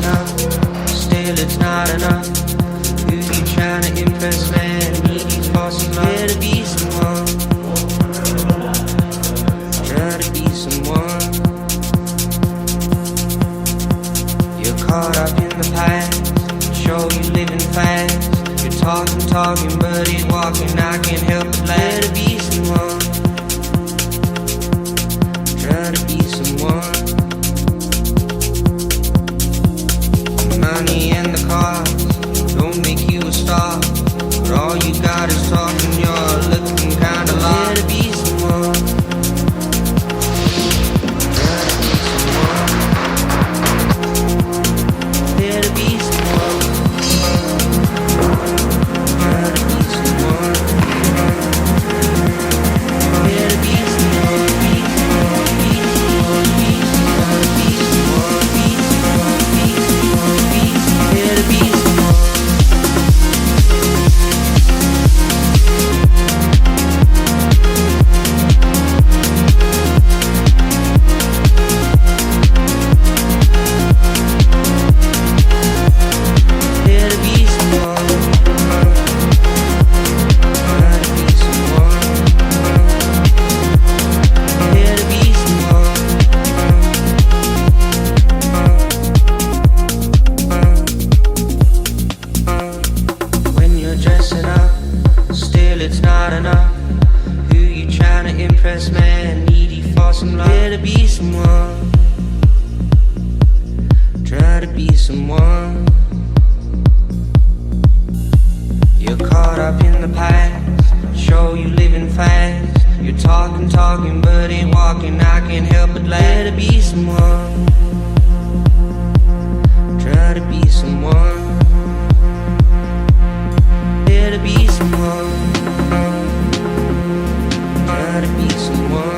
enough, still it's not enough. Who you trying to impress, man? Need you for some love. Try to be someone. Try to be someone. You're caught up in the past, show you living fast. You're talking, but ain't walking. I can't help but try to be someone. Try to be someone. Money and the cars don't make you a star, but all you got is talking. You're looking kinda lost. Try to be someone. Try to be someone. Try to be someone. Try to be someone. Try to be someone. Be someone. Be someone. Be someone. Be someone. Be someone. Be someone. Be someone. Try to be someone. Try to be someone. Try to be someone. Try to be someone. When you're dressing up, still it's not enough. Who you trying to impress, man? Needy for some love. Try to be someone. Try to be someone. You're caught up in the past, show you living fast. You're talking, but ain't walking. I can't help but try to be someone. Try to be someone. Try to be someone. Try to be someone.